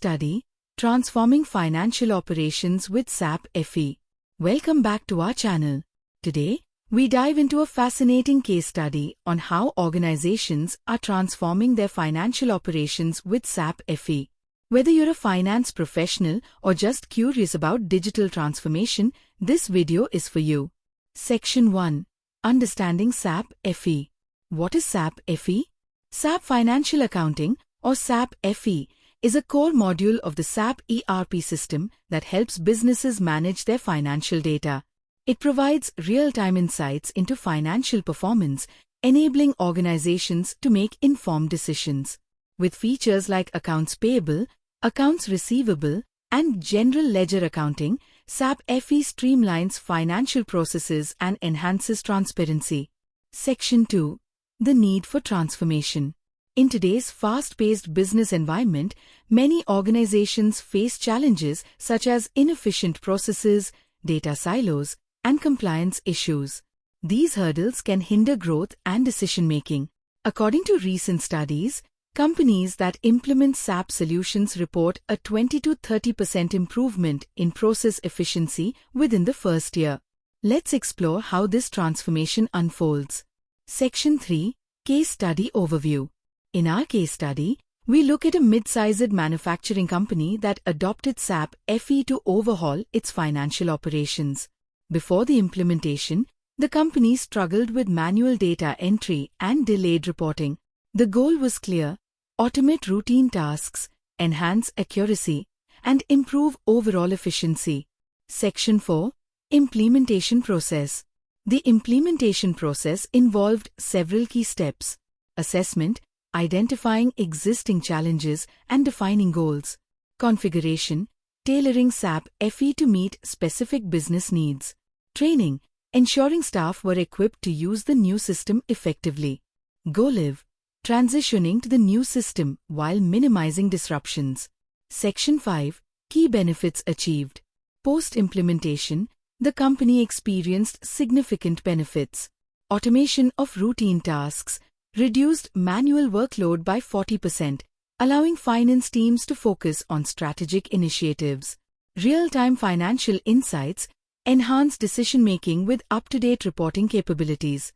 study, Transforming Financial Operations with SAP FI. Welcome back to our channel. Today, we dive into a fascinating case study on how organizations are transforming their financial operations with SAP FI. Whether you're a finance professional or just curious about digital transformation, this video is for you. Section 1. Understanding SAP FI. What is SAP FI? SAP Financial Accounting, or SAP FI, is a core module of the SAP ERP system that helps businesses manage their financial data. It provides real-time insights into financial performance, enabling organizations to make informed decisions. With features like accounts payable, accounts receivable, and general ledger accounting, SAP FI streamlines financial processes and enhances transparency. Section 2. The need for transformation. In today's fast-paced business environment, many organizations face challenges such as inefficient processes, data silos, and compliance issues. These hurdles can hinder growth and decision-making. According to recent studies, companies that implement SAP solutions report a 20 to 30% improvement in process efficiency within the first year. Let's explore how this transformation unfolds. Section 3. Case Study Overview. In our case study, we look at a mid-sized manufacturing company that adopted SAP FI to overhaul its financial operations. Before the implementation, the company struggled with manual data entry and delayed reporting. The goal was clear: automate routine tasks, enhance accuracy, and improve overall efficiency. Section 4. Implementation Process. The implementation process involved several key steps: assessment, identifying existing challenges and defining goals; configuration, tailoring SAP FI to meet specific business needs; training, ensuring staff were equipped to use the new system effectively; go-live, transitioning to the new system while minimizing disruptions. Section 5. Key Benefits Achieved. Post-implementation, the company experienced significant benefits: automation of routine tasks, reduced manual workload by 40%, allowing finance teams to focus on strategic initiatives; real-time financial insights, enhanced decision-making with up-to-date reporting capabilities;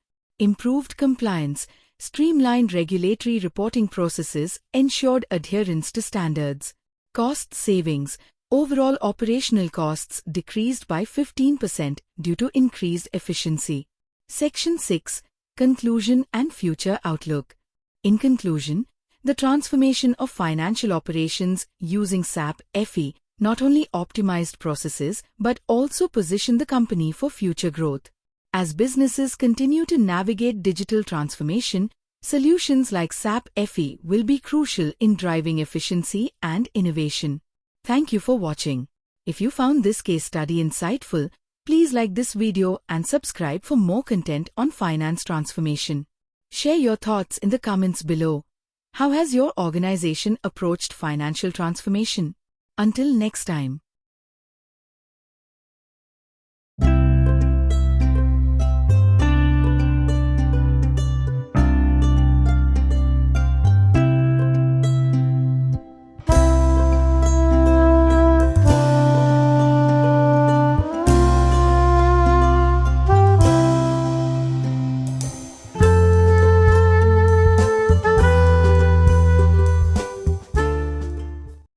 improved compliance, streamlined regulatory reporting processes, ensured adherence to standards; cost savings, overall operational costs decreased by 15% due to increased efficiency. Section 6. Conclusion and Future Outlook. In conclusion, the transformation of financial operations using SAP FI not only optimized processes but also positioned the company for future growth. As businesses continue to navigate digital transformation, solutions like SAP FI will be crucial in driving efficiency and innovation. Thank you for watching. If you found this case study insightful, please like this video and subscribe for more content on finance transformation. Share your thoughts in the comments below. How has your organization approached financial transformation? Until next time.